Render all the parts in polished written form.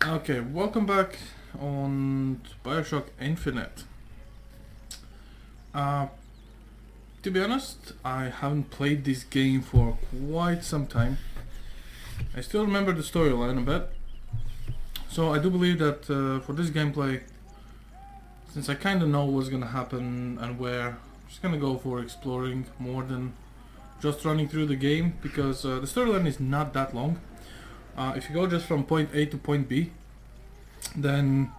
Okay, welcome back on BIOSHOCK Infinite. To be honest, I haven't played this game for quite some time. I still remember the storyline a bit. So I do believe that for this gameplay, since I kinda know what's gonna happen and where, I'm just gonna go for exploring more than just running through the game, because the storyline is not that long. If you go just from point A to point B, then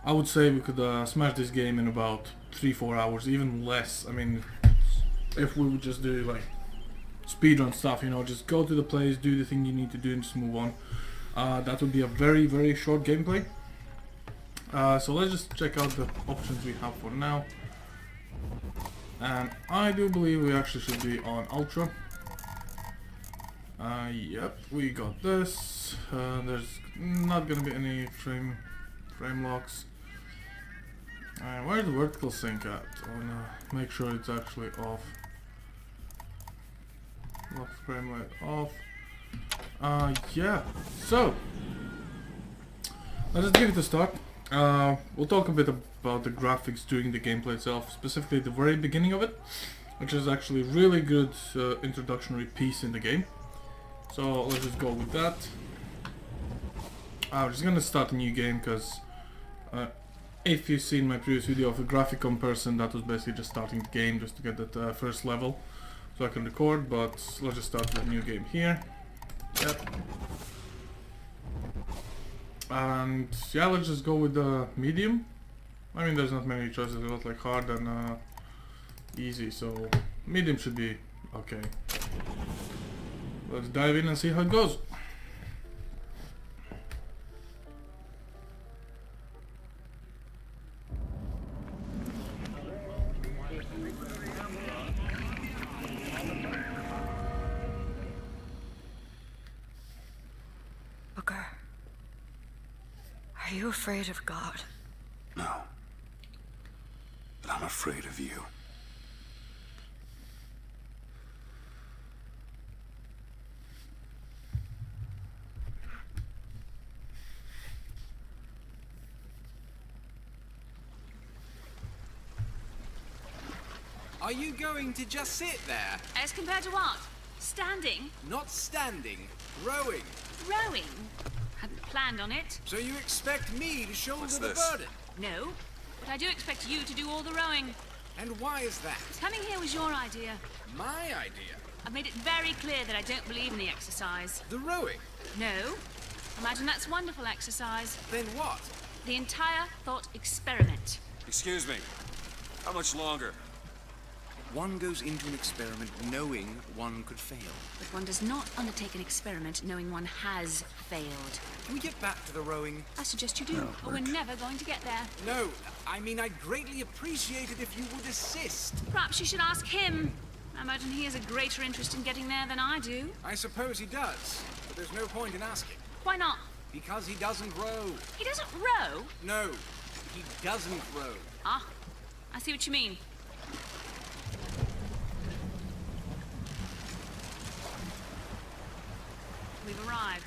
I would say we could smash this game in about 3-4 hours, even less. I mean, if we would just do like speedrun stuff, you know, just go to the place, do the thing you need to do and just move on. That would be a very short gameplay. So let's just check out the options we have for now. And I do believe we actually should be on Ultra. Yep, we got this. There's not gonna be any frame locks. Where's the vertical sync at? I wanna make sure it's actually off. Lock frame rate off. Yeah. So let's just give it a start. We'll talk a bit about the graphics during the gameplay itself, specifically the very beginning of it, which is actually a really good introductory piece in the game. So let's just go with that. I'm just gonna start a new game because if you've seen my previous video of a graphic comparison, that was basically just starting the game just to get that first level so I can record, but let's just start with a new game here. Yep. And yeah, let's just go with the medium. I mean, there's not many choices, a lot like hard and easy, so medium should be okay. Let's dive in and see how it goes. Booker, are you afraid of God? No. But I'm afraid of you. Are you going to just sit there? As compared to what? Standing? Not standing, rowing. Rowing? Hadn't planned on it. So you expect me to shoulder What's the this? burden? No, but I do expect you to do all the rowing. And why is that? Coming here was your idea. My idea. I've made it very clear that I don't believe in the exercise. The rowing. No. Imagine that's wonderful exercise. Then what? The entire thought experiment. Excuse me. How much longer? One goes into an experiment knowing one could fail. But one does not undertake an experiment knowing one has failed. Can we get back to the rowing? I suggest you do, or we're never going to get there. No, I mean I'd greatly appreciate it if you would assist. Perhaps you should ask him. I imagine he has a greater interest in getting there than I do. I suppose he does, but there's no point in asking. Why not? Because he doesn't row. He doesn't row. No, he doesn't row. Ah, I see what you mean. We've arrived.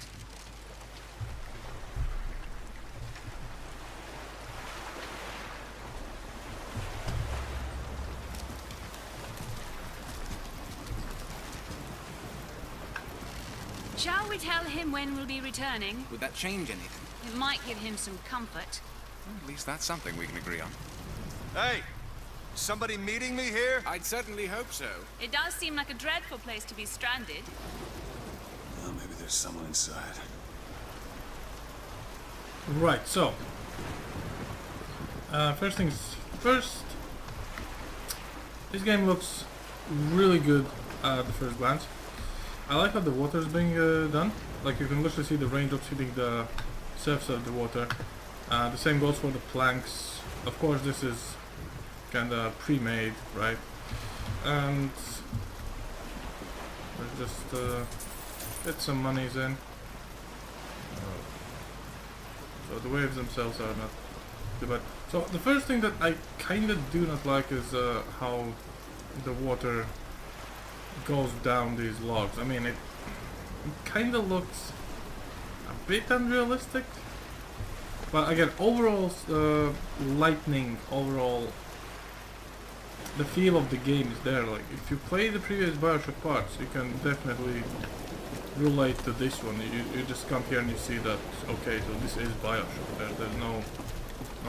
Shall we tell him when we'll be returning? Would that change anything? It might give him some comfort. Well, at least that's something we can agree on. Hey! Somebody meeting me here? I'd certainly hope so. It does seem like a dreadful place to be stranded. Well, maybe there's someone inside. Right, so first things first, this game looks really good at the first glance. I like how the water is being done. Like, you can literally see the raindrops hitting the surface of the water. The same goes for the planks. Of course, this is kinda pre-made, right? And let's just get some monies in. So the waves themselves are not too bad. So the first thing that I kinda do not like is how the water goes down these logs. I mean, it kinda looks a bit unrealistic. But again, overall lightning, overall the feel of the game is there. Like if you play the previous BioShock parts, you can definitely relate to this one. You just come here and you see that, okay, so this is BioShock. There's no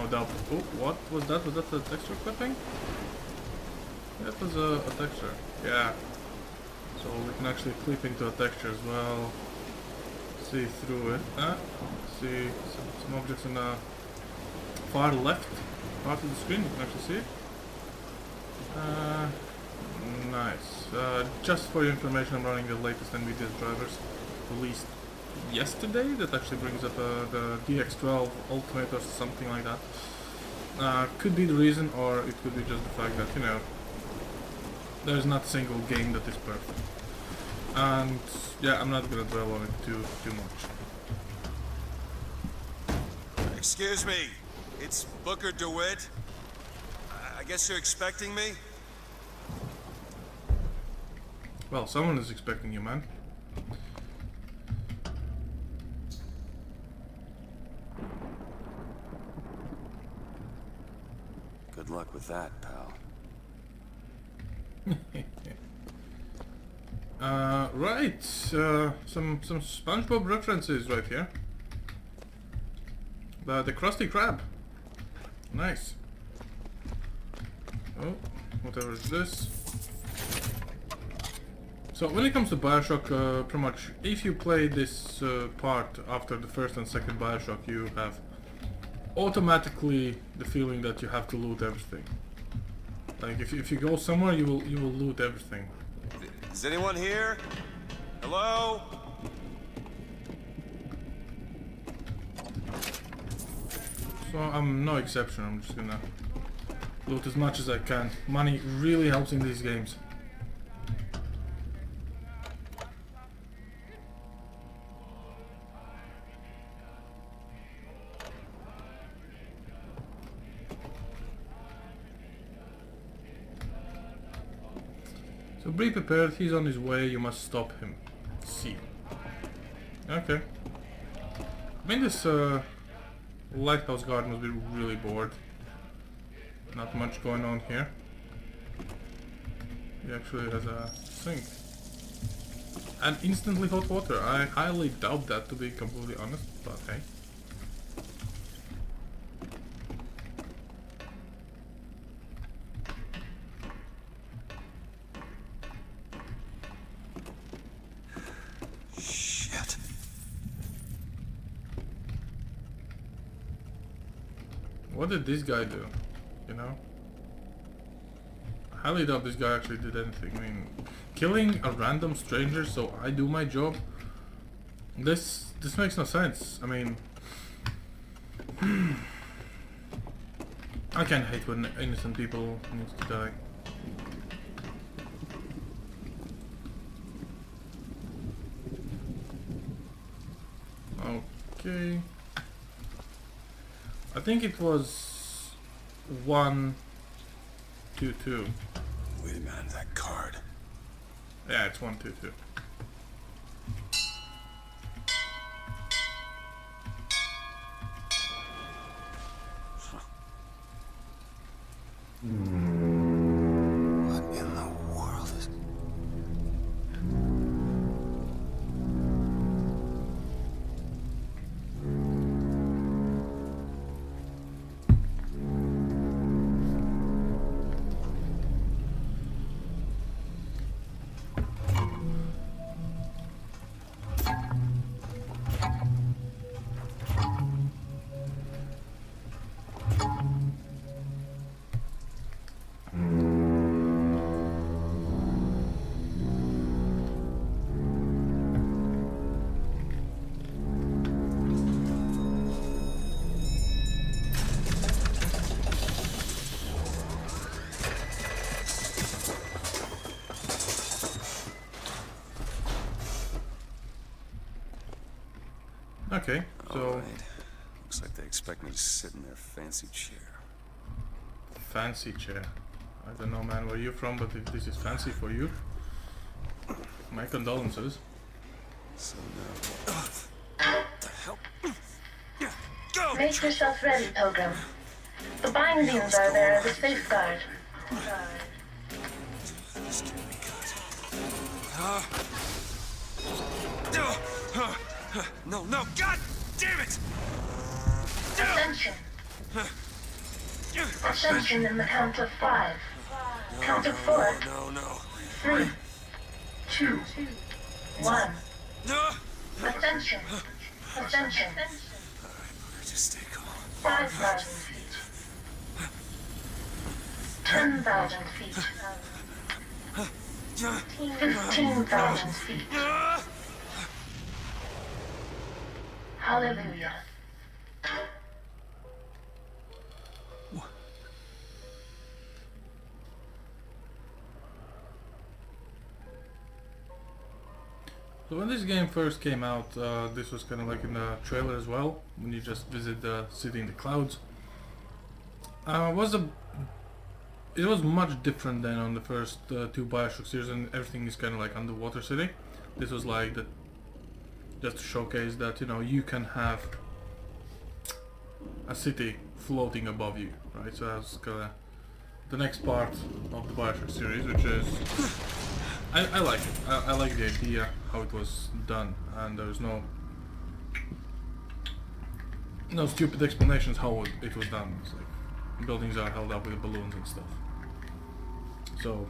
doubt. Oh, what was that? Was that a texture clipping? That was a texture. Yeah. So we can actually clip into a texture as well. See through it. See some objects on the far left part of the screen. You can actually see it. Nice. Just for your information, I'm running the latest NVIDIA drivers released yesterday. That actually brings up the DX12 Ultimate or something like that. Could be the reason, or it could be just the fact that, you know, there's not a single game that is perfect. And yeah, I'm not gonna dwell on it too much. Excuse me, it's Booker DeWitt. I guess you're expecting me? Well, someone is expecting you, man. Good luck with that, pal. Right. Some SpongeBob references right here. The Krusty Krab. Nice. Oh, whatever is this. So when it comes to BioShock, pretty much, if you play this part after the first and second BioShock, you have automatically the feeling that you have to loot everything. Like if you go somewhere, you will loot everything. Is anyone here? Hello? So I'm no exception. I'm just gonna loot as much as I can. Money really helps in these games. So be prepared, he's on his way, you must stop him. See. Okay. I mean, this lighthouse guard must be really bored. Not much going on here. He actually has a sink. And instantly hot water. I highly doubt that, to be completely honest, but hey. What did this guy do? You know? I highly doubt this guy actually did anything. I mean, killing a random stranger so I do my job? This makes no sense. I mean... I can't hate when innocent people need to die. Okay... I think it was 1, 2, 2. Wait a minute, that card. Yeah, it's 1, 2, 2. What in the world is... Okay, so... Alright. Looks like they expect me to sit in their fancy chair. Fancy chair. I don't know, man, where you're from, but if this is fancy for you, my condolences. So now... What the hell? Make yourself ready, Pilgrim. The bindings are there as a safeguard. No, no, God damn it! Ascension. Ascension in the count of 5. Count of 4. No. 3, 2, 1. No! Ascension. Ascension. Just stay calm. 5,000 feet. 10,000 feet. 15,000 feet. Hallelujah. So when this game first came out, this was kind of like in the trailer as well, when you just visit the city in the clouds. It was much different than on the first two BioShock series, and everything is kind of like underwater city. This was like just to showcase that, you know, you can have a city floating above you, right? So that's kind of the next part of the BioShock series, which is I like it. I like the idea how it was done, and there's no stupid explanations how it was done. It's like buildings are held up with balloons and stuff. So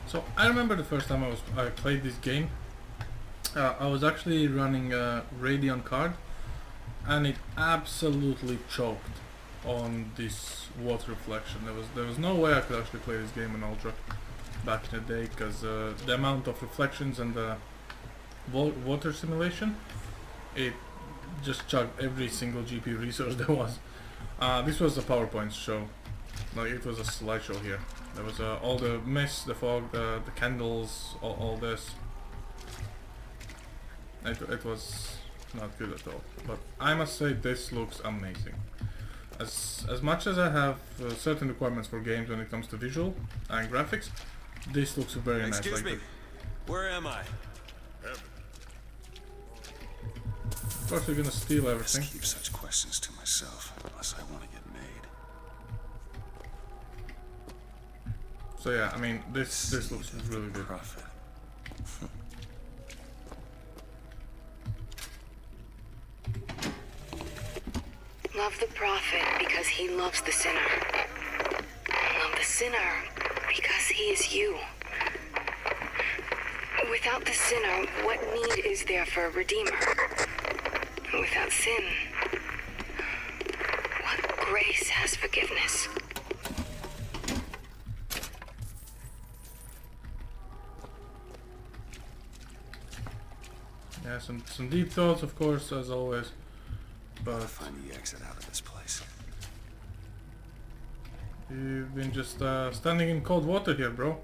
So I remember the first time I played this game. I was actually running a Radeon card, and it absolutely choked on this water reflection. There was no way I could actually play this game in Ultra back in the day, because the amount of reflections and the water simulation, it just chugged every single GPU resource there was. This was a PowerPoint show, like it was a slideshow here. There was all the mist, the fog, the candles, all this. It was not good at all. But I must say this looks amazing. As much as I have certain requirements for games when it comes to visual and graphics, this looks very nice. Excuse me, where am I? Of course you're gonna steal everything. Keep such questions to myself unless I want to get made. So yeah, I mean this looks really good. Prophet. Love the prophet because he loves the sinner. Love the sinner because he is you. Without the sinner, what need is there for a redeemer? Without sin, what grace has forgiveness? Yeah, some deep thoughts, of course, as always. But Find the exit out of this place. you've been just standing in cold water here, bro.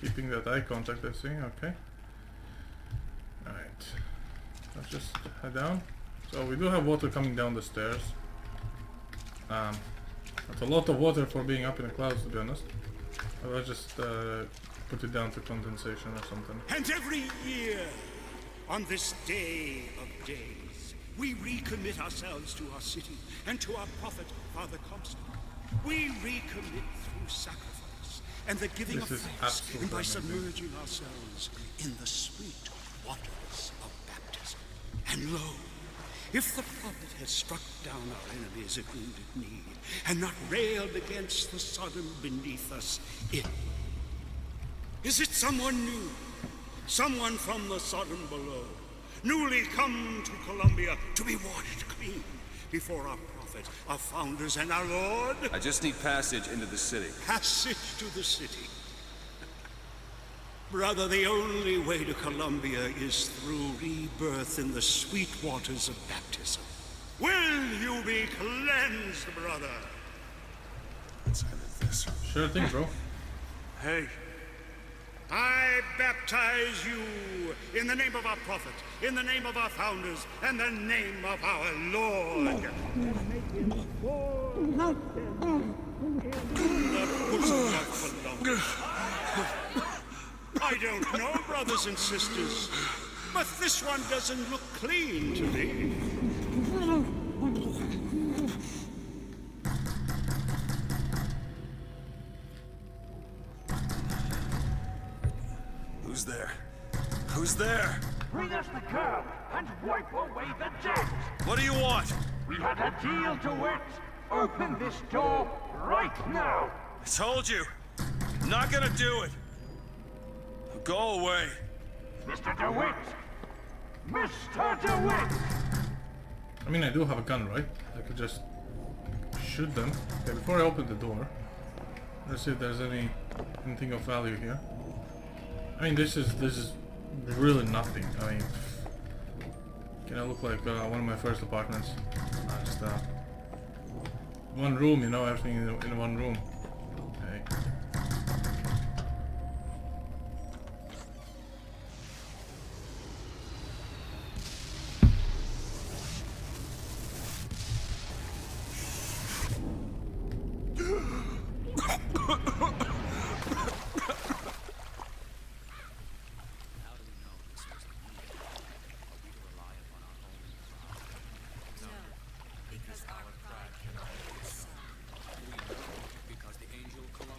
Keeping that eye contact, I see. Okay. Alright. Let's just head down. So we do have water coming down the stairs. That's a lot of water for being up in the clouds, to be honest. I'll just put it down to condensation or something. And every year, on this day of days, we recommit ourselves to our city and to our prophet, Father Comstock. We recommit through sacrifice and the giving This of is thanks, and absolutely by amazing. submerging ourselves in the sweet waters of baptism. And lo, if the prophet has struck down our enemies at wounded knee, and not railed against the Sodom beneath us, is it someone new? Someone from the Sodom below, newly come to Columbia to be washed clean before our prophet, our founders, and our Lord? I just need passage into the city. Passage to the city. Brother, the only way to Columbia is through rebirth in the sweet waters of baptism. Will you be cleansed, brother? Let's edit this. Sure thing, bro. Hey. I baptize you in the name of our prophet, in the name of our founders, and the name of our Lord. I don't know, brothers and sisters, but this one doesn't look clean to me. Who's there? Who's there? Bring us the curb and wipe away the debt. What do you want? We had a deal to it. Open this door right now. I told you. I'm not gonna do it. Go away. Mr. DeWitt! Mr. DeWitt! I mean, I do have a gun, right? I could just shoot them. Okay, before I open the door, let's see if there's anything of value here. I mean, this is really nothing. I mean, can I look like one of my first apartments? Just one room, you know, everything in one room. Okay.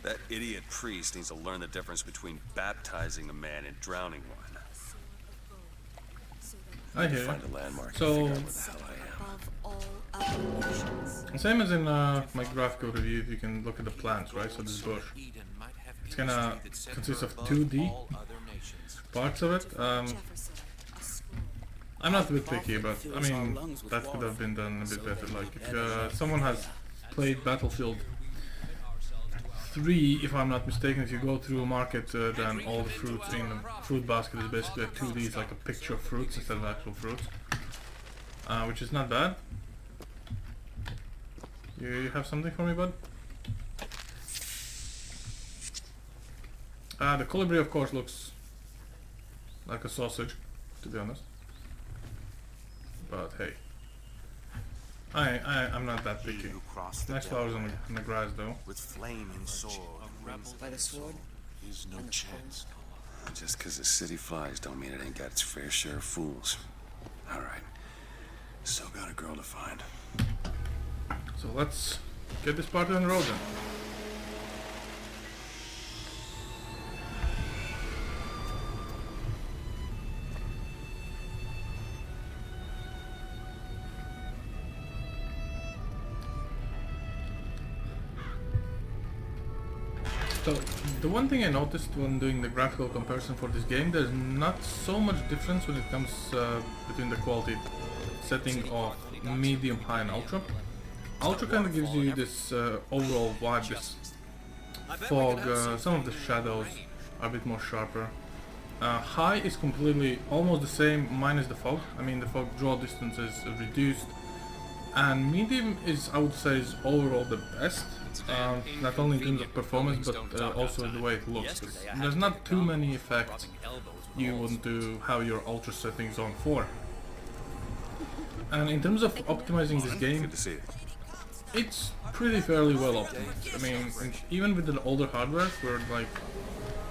That idiot priest needs to learn the difference between baptizing a man and drowning one. I hear Find you. a landmark and So, figure out where the hell I am. same as in my graphical review, you can look at the plants, right? So this bush, it's gonna consist of 2D parts of it. I'm not a bit picky, but I mean that could have been done a bit better. Like if someone has played Battlefield 3, if I'm not mistaken, if you go through a market, then all the fruits in the fruit basket is basically a 2D, it's like a picture of fruits instead of actual fruits, which is not bad. You have something for me, bud? The colibri, of course, looks like a sausage, to be honest. But hey, I'm not that picky. Nice flowers on the grass, though. With flaming sword. By the sword? There's no chance. Just because the city flies don't mean it ain't got its fair share of fools. Alright. Still got a girl to find. So let's get this party on the road then. So, the one thing I noticed when doing the graphical comparison for this game, there's not so much difference when it comes between the quality setting of medium, high and ultra. Ultra kind of gives you this overall vibe, this fog, some of the shadows are a bit more sharper. High is completely almost the same minus the fog. I mean the fog draw distance is reduced. And medium is, I would say, is overall the best, not only in terms of performance but also the way it looks. There's not too many effects you wouldn't do have your ultra settings on for. And in terms of optimizing this game, Good to see you. it's pretty fairly well optimized. I mean, even with the older hardware, we're like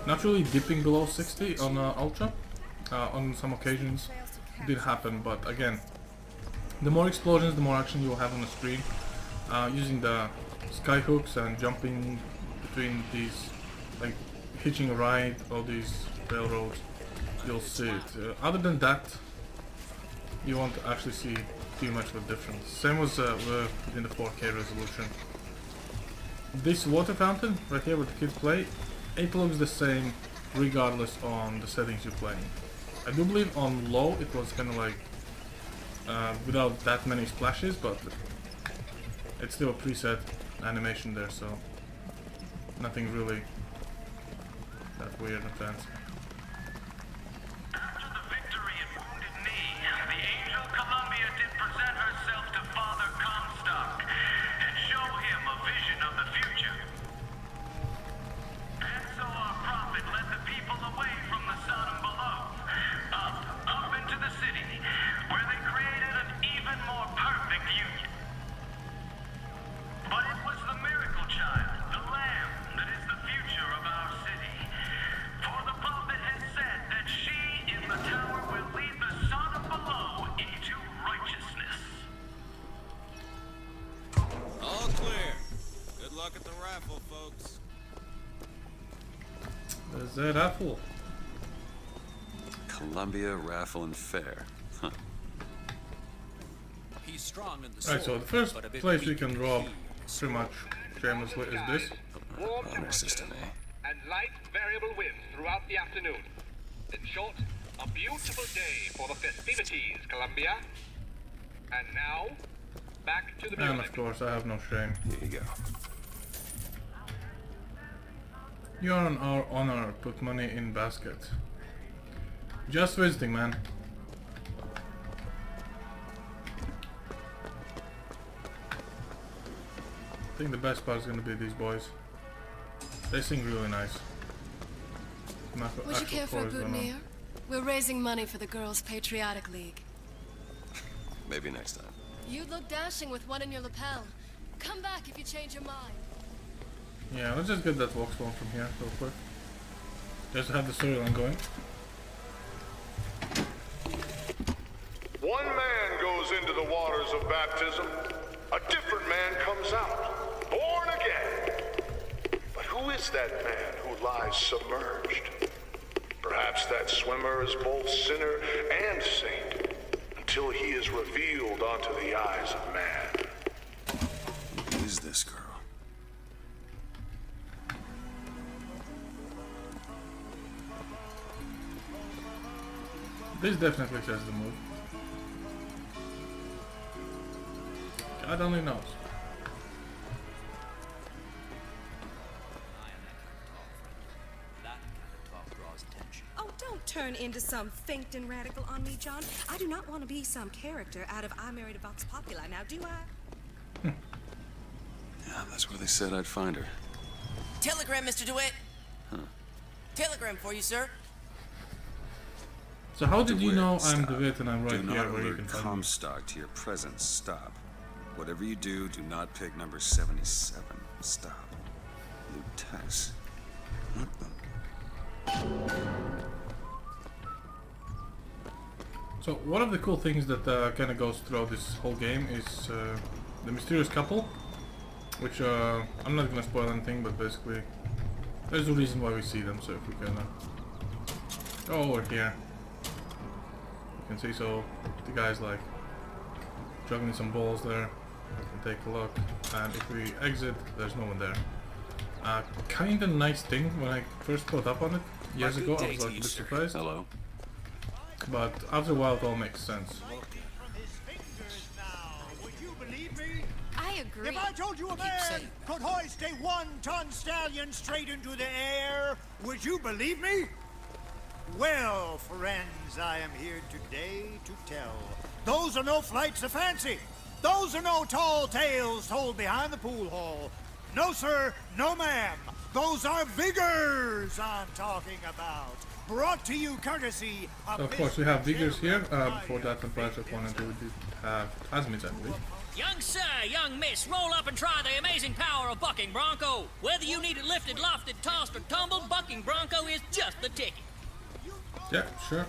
not really dipping below 60 on ultra. On some occasions it did happen, but again, the more explosions, the more action you'll have on the screen. Using the sky hooks and jumping between these, like hitching a ride, all these railroads, you'll see it. Other than that, you won't actually see too much of a difference. Same was within the 4K resolution. This water fountain right here where the kids play, it looks the same regardless on the settings you're playing. I do believe on low it was kind of like without that many splashes, but it's still a preset animation there, so nothing really that weird and fancy. After the victory at Wounded Knee, the Angel Columbia did present herself to Father Comstock and show him a vision of the future. And so our prophet led the people away from the Sodom below, up into the city, where they created an even more perfect union. But it was the miracle child, the Lamb, that is the future of our city. For the prophet has said that she in the tower will lead the Sodom below into righteousness. All clear. Good luck at the raffle, folks. There's that apple. Columbia Raffle and Fair. Huh. He's strong in the Right, so the first place we can rob pretty much shamelessly is this. Warm Honor system, eh? and light variable winds throughout the afternoon. In short, a beautiful day for the festivities, Columbia. And now, back to the And music. of course I have no shame. Here you go. You are on our honor, put money in basket. Just visiting, man. I think the best part is gonna be these boys. They sing really nice. Would you care for a boutonniere? We're raising money for the Girls' Patriotic League. Maybe next time. You look dashing with one in your lapel. Come back if you change your mind. Yeah, let's just get that Vauxhall from here real quick. Just to have the storyline going. One man goes into the waters of baptism, a different man comes out, born again. But who is that man who lies submerged? Perhaps that swimmer is both sinner and saint, until he is revealed onto the eyes of man. Who is this girl? This definitely says the move. God only knows. Oh, don't turn into some fainting radical on me, John. I do not want to be some character out of I Married a Vox Populi, now do I? Yeah, that's where they said I'd find her. Telegram, Mr. DeWitt. Huh. Telegram for you, sir. So how did you know Stop. I'm DeWitt and I'm right Do here not where you alert can find me? Comstock to your presence. Stop. Whatever you do, do not pick number 77. Stop. Lutess. What the? So one of the cool things that kind of goes throughout this whole game is the mysterious couple, which I'm not gonna spoil anything, but basically there's a reason why we see them. So if we can go over here, you can see. So the guy's like juggling some balls there. You can take a look, and if we exit, there's no one there. Kind of nice thing. When I first caught up on it years ago, I was like a bit surprised. Hello. But after a while, it all makes sense. I agree. If I told you a man could hoist a 1-ton stallion straight into the air, would you believe me? Well, friends, I am here today to tell. Those are no flights of fancy. Those are no tall tales told behind the pool hall. No, sir, no, ma'am. Those are vigors I'm talking about. Brought to you courtesy of... Of course, we have vigors here. Before that, on Project 1 and 2, we did have plasmids, I believe. Young sir, young miss, roll up and try the amazing power of Bucking Bronco. Whether you need it lifted, lofted, tossed, or tumbled, Bucking Bronco is just the ticket. Yeah, sure.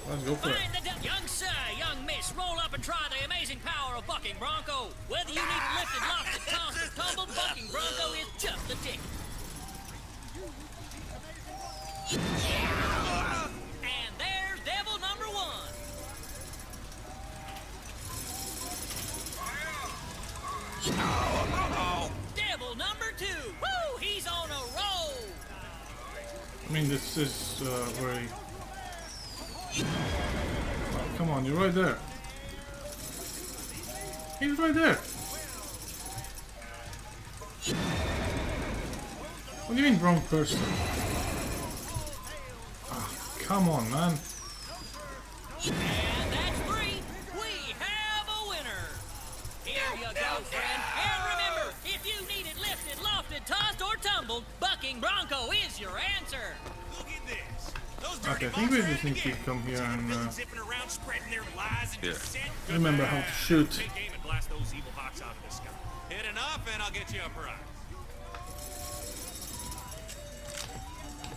Let's go for it. Young sir, young miss, roll up and try the amazing power of bucking bronco. Whether you need it lifted, lofted, tossed, or tumbled, bucking bronco is just the ticket. And there's devil number 1. Devil number 2. Woo! He's on a roll. I mean, this is very... Oh, come on, you're right there. He's right there. What do you mean wrong person? Ah, come on, man. And that's 3. We have a winner. Here you go, friend. And remember, if you need it lifted, lofted, tossed, or tumbled, bucking bronco is your answer. Look at this. Okay, I think we just need to come here and yeah. remember how to shoot. Take aim and blast those evil hawks out of the sky. Hit enough and I'll get you a prize.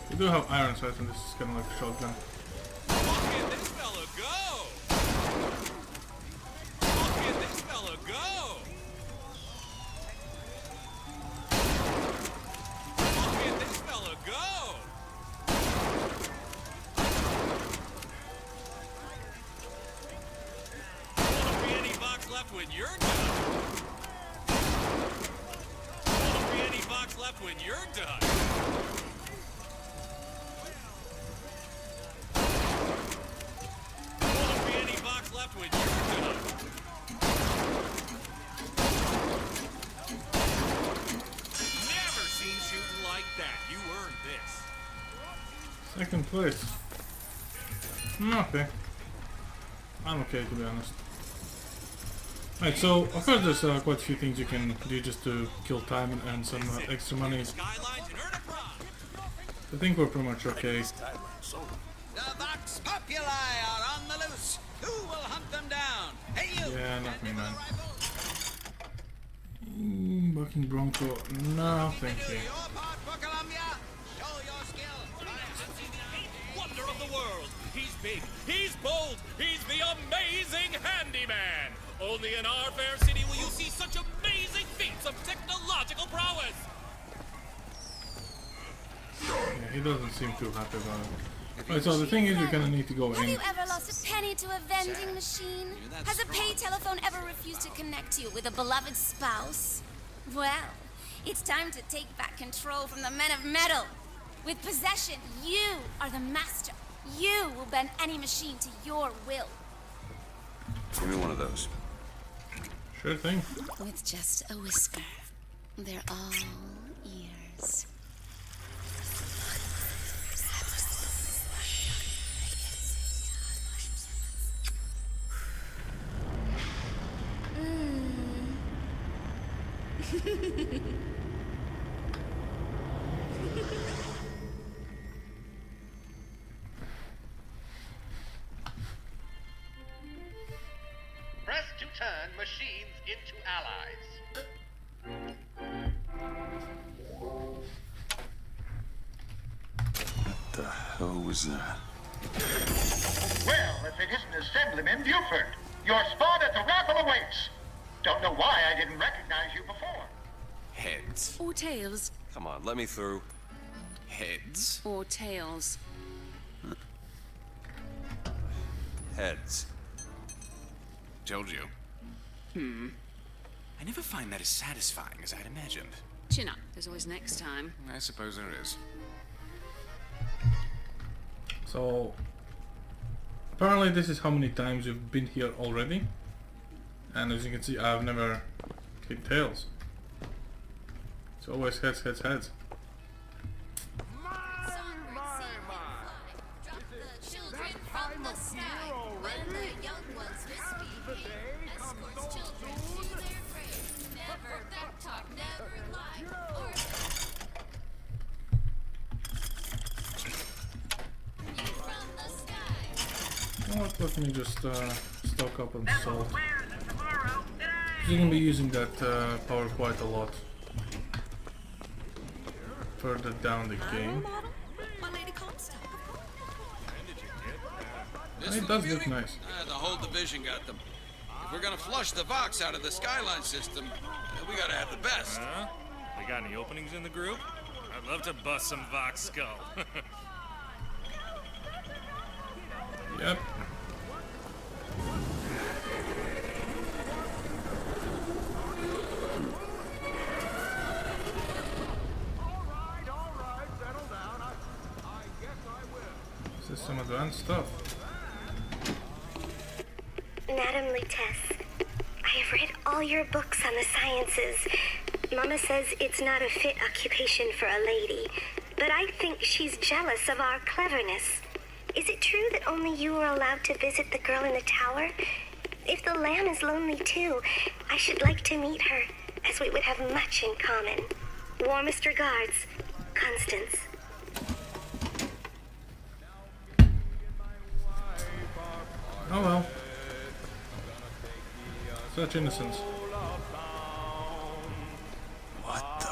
We do have iron sights and this is kind of like a shotgun. Look at this fella go! Look at this fella go! Look at this fella go! Won't be any box left when you're done. Won't be any box left when you're done. Left when you're done. Never seen shooting like that. You earned this. Second place. Okay. I'm okay, to be honest. Right, so of course there's quite a few things you can do just to kill time and earn some extra money. I think we're pretty much okay. The Vox Populi are on the loose. Who will hunt them down? Hey, you! Yeah, not me, man. Bucking bronco. No, thank you. Wonder of the world. He's big. He's bold. He's the amazing handyman. Only in our fair city will you see such amazing feats of technological prowess. Yeah, he doesn't seem too happy about it. Right, so the thing is, you're gonna need to go in. Have you ever lost a penny to a vending machine? Has a pay telephone ever refused to connect you with a beloved spouse? Well, it's time to take back control from the men of metal. With possession, you are the master. You will bend any machine to your will. Give me one of those. Sure thing. With just a whisper, they're all ears. Press to turn machines into allies. What the hell was that? Well, if it isn't Assemblyman Buford, your spot at the raffle awaits. Don't know why I didn't recognize you before. Heads. Or tails. Come on, let me through. Heads. Or tails. Heads. Told you. I never find that as satisfying as I'd imagined. Chin up. There's always next time. I suppose there is. So apparently this is how many times you've been here already, and as you can see, I've never hit tails. It's always heads, heads, heads. You know what, let me just stock up on salt. You're gonna be using that power quite a lot further down the game. It does look nice. The whole division got them. If we're gonna flush the Vox out of the Skyline system, we gotta have the best. We got any openings in the group? I'd love to bust some Vox skull. Yep. This is some advanced stuff. Madam Lutece, I have read all your books on the sciences. Mama says it's not a fit occupation for a lady, but I think she's jealous of our cleverness. Is it true that only you are allowed to visit the girl in the tower? If the lamb is lonely too, I should like to meet her, as we would have much in common. Warmest regards, Constance. Oh well. Such innocence. What the?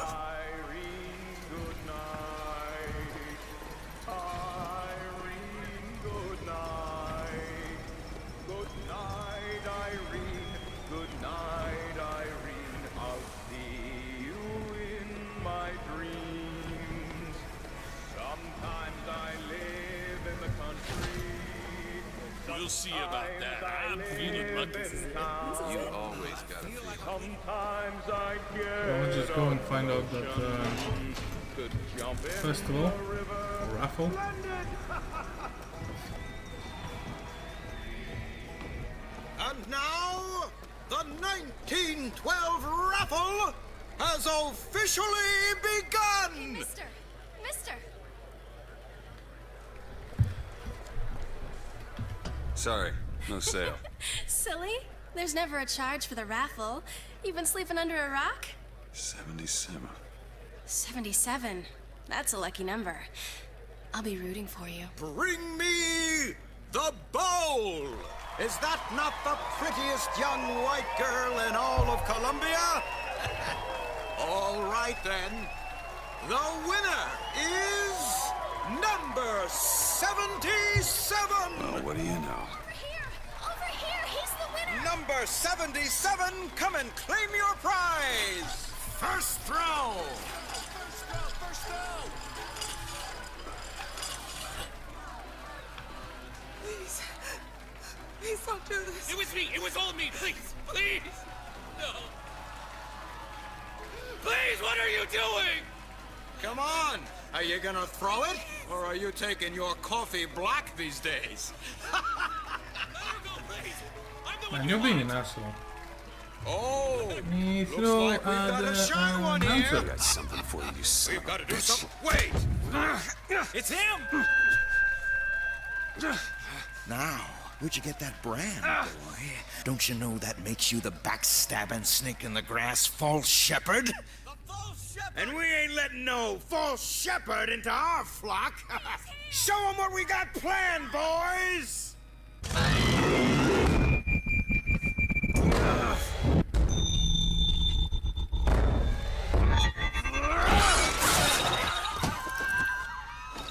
We'll see about that. I'm feeling lucky. You always gotta feel. Well, let's just go and find out that festival or raffle. And now, the 1912 raffle has officially begun! Hey, mister! Mister! Sorry, no sale. Silly? There's never a charge for the raffle. You've been sleeping under a rock? 77. 77. That's a lucky number. I'll be rooting for you. Bring me the bowl! Is that not the prettiest young white girl in all of Columbia? All right then. The winner is number 77! Well, what do you know? Over here! He's the winner! Number 77, come and claim your prize! First throw! First throw! Please. Please don't do this. It was me. It was all me. Please. Please. No. Please, what are you doing? Come on! Are you gonna throw it? Or are you taking your coffee black these days? Man, you're being an asshole. Oh! Me Looks throw like we've got a shy one here. I got something for you, son. We've got to do something. Wait! It's him! Now, where'd you get that brand, boy? Don't you know that makes you the backstabbing snake in the grass false shepherd? And we ain't letting no false shepherd into our flock. Show them what we got planned, boys!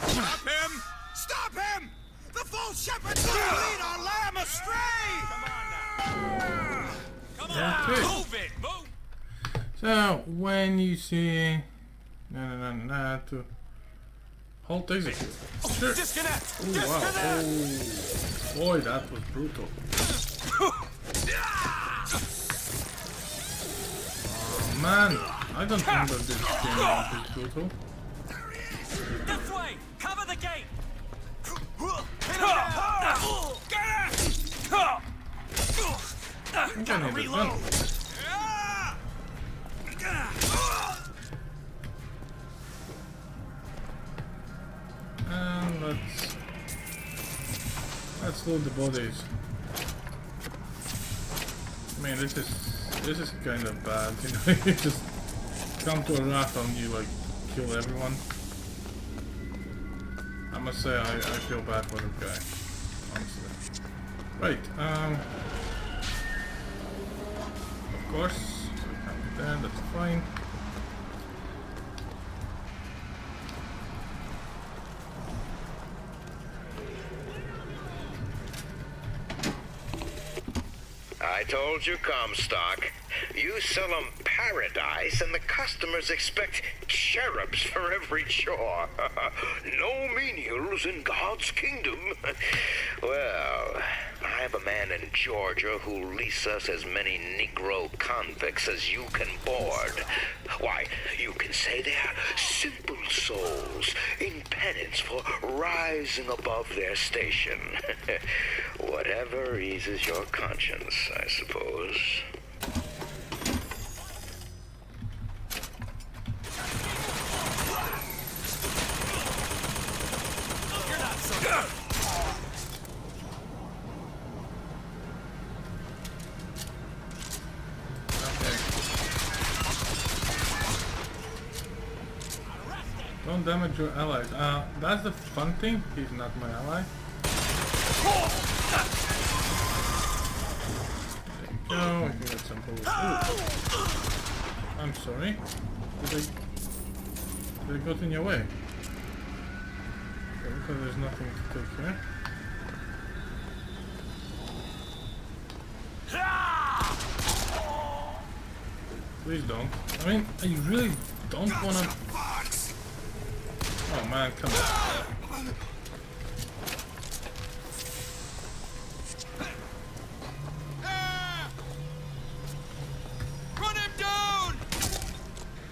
Stop him! Stop him! The false shepherd's gonna lead our lamb astray! Come on! Okay. Move it! Move! So when you see to hold execute. Sure. Disconnect! Ooh, wow. Oh boy, that was brutal. Oh man, I don't remember this game was brutal. This way! Cover the gate! I think I need a gun. And let's load the bodies. I mean, this is kind of bad, you know. You just come to a raft and you like kill everyone. I must say I feel bad for the guy, honestly. Right, of course, we can't be there, that's fine. I told you, Comstock. You sell 'em paradise, and the customers expect cherubs for every chore. No menials in God's kingdom. Well, I have a man in Georgia who'll lease us as many Negro convicts as you can board. Why, you can say they're simple souls in penance for rising above their station. Whatever eases your conscience, I suppose. You're not so good. Don't damage your allies. That's the fun thing. He's not my ally. There you go. I can get some bullets. Ooh. I'm sorry. Did I go in your way? Okay, because there's nothing to take here. Please don't. I mean, I really don't wanna. Oh man, come on. Run him down!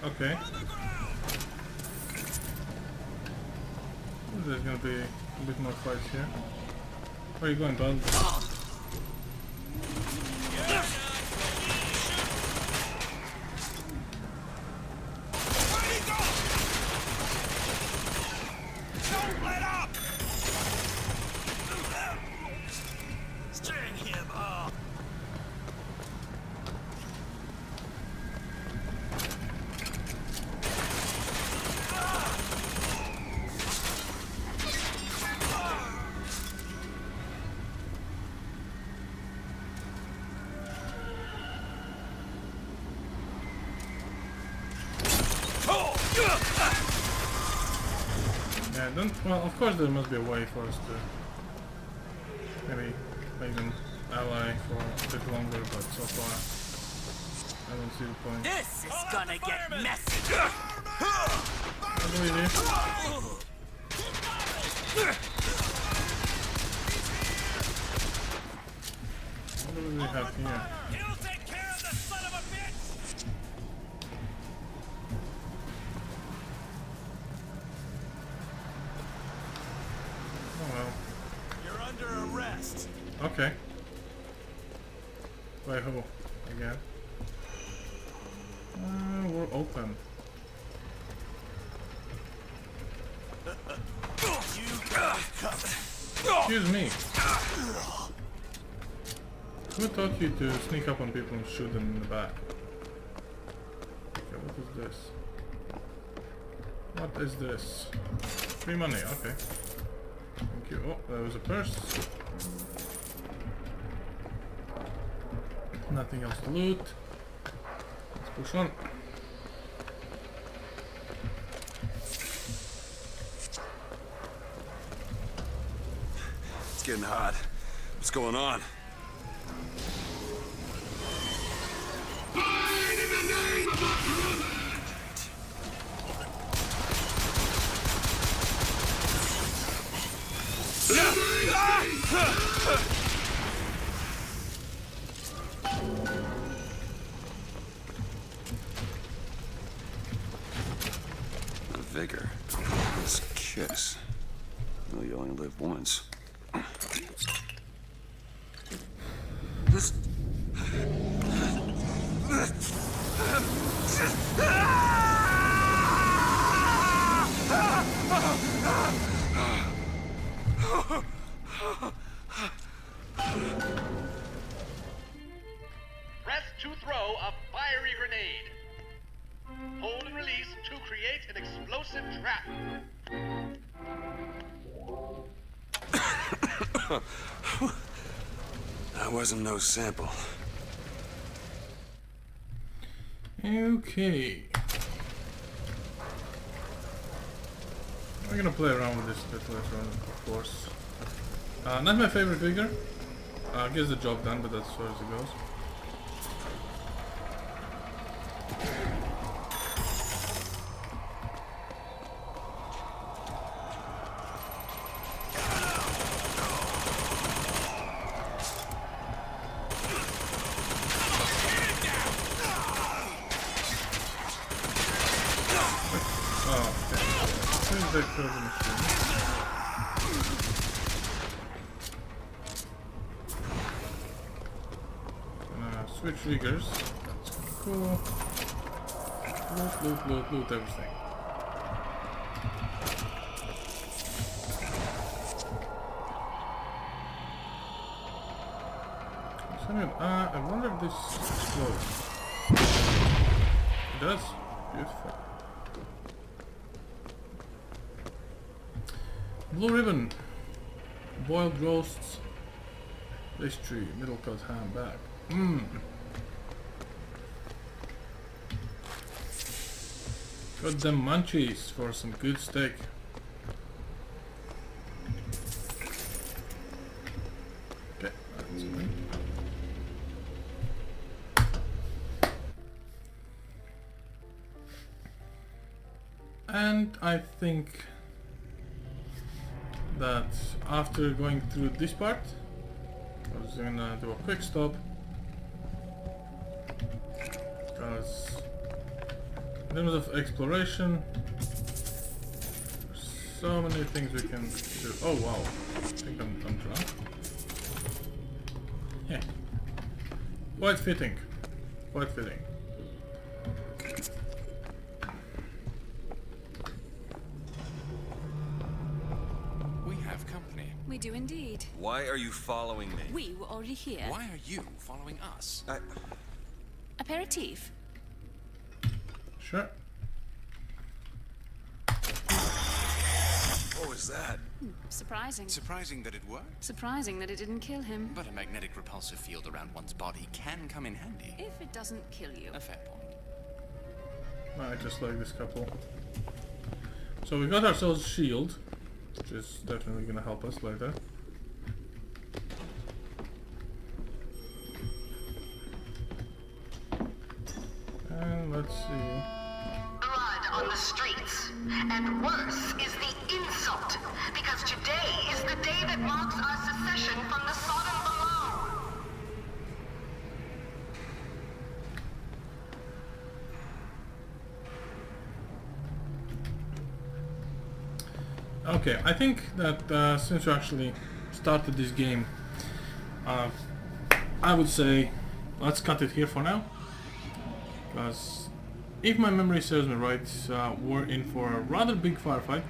Okay. There's gonna be a bit more fights here. Where are you going, bud? Yeah, well, of course there must be a way for us to maybe make them ally for a bit longer, but so far I don't see the point. This is gonna get messy. What do we do? What do we have here? He'll take care of the son of a bitch! Oh well. You're under arrest. Okay. By who? Again? We're open. Excuse me. Who taught you to sneak up on people and shoot them in the back? Okay, what is this? What is this? Free money, okay. Thank you. Oh, there was a purse. Nothing else to loot. Let's push on. It's getting hot. What's going on? Vigor. This kiss. Well, you only live once. This. Press to throw a fiery grenade. Hold and release to create an explosive trap. That wasn't no sample. Okay. We're gonna play around with this bit later on, of course. Not my favorite figure. Gets the job done, but that's as far as it goes. okay. Let's back to the machine. Switch riggers. That's cool. Loot everything. I wonder if this explodes. It does. Beautiful. Blue ribbon. Boiled roasts. Pastry. Middle cut ham back. Mmm. Got them munchies for some good steak. Okay, that's good. And I think that after going through this part, I was gonna do a quick stop because in terms of exploration, there's so many things we can do. Oh wow, I think I'm drunk. Yeah, quite fitting, quite fitting. We do indeed. Why are you following me? We were already here. Why are you following us? Aperitif. Sure. What was that? Surprising. Surprising that it worked? Surprising that it didn't kill him. But a magnetic repulsive field around one's body can come in handy. If it doesn't kill you. A fair point. I just like this couple. So we got ourselves a shield, which is definitely gonna help us later. And let's see. Blood on the streets. And worse is the insult. Because today is the day that marks our secession from the Sodom below. Okay, I think that since we actually started this game, I would say let's cut it here for now. Because if my memory serves me right, we're in for a rather big firefight.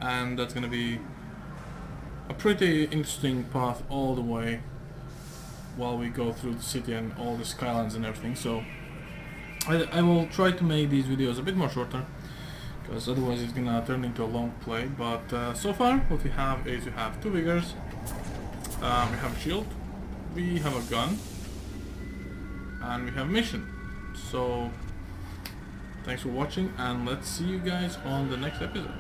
And that's gonna be a pretty interesting path all the way while we go through the city and all the skylines and everything. So I will try to make these videos a bit more shorter, because otherwise it's gonna turn into a long play. But so far what we have is we have two riggers, we have a shield, we have a gun, and we have a mission. So thanks for watching, and let's see you guys on the next episode.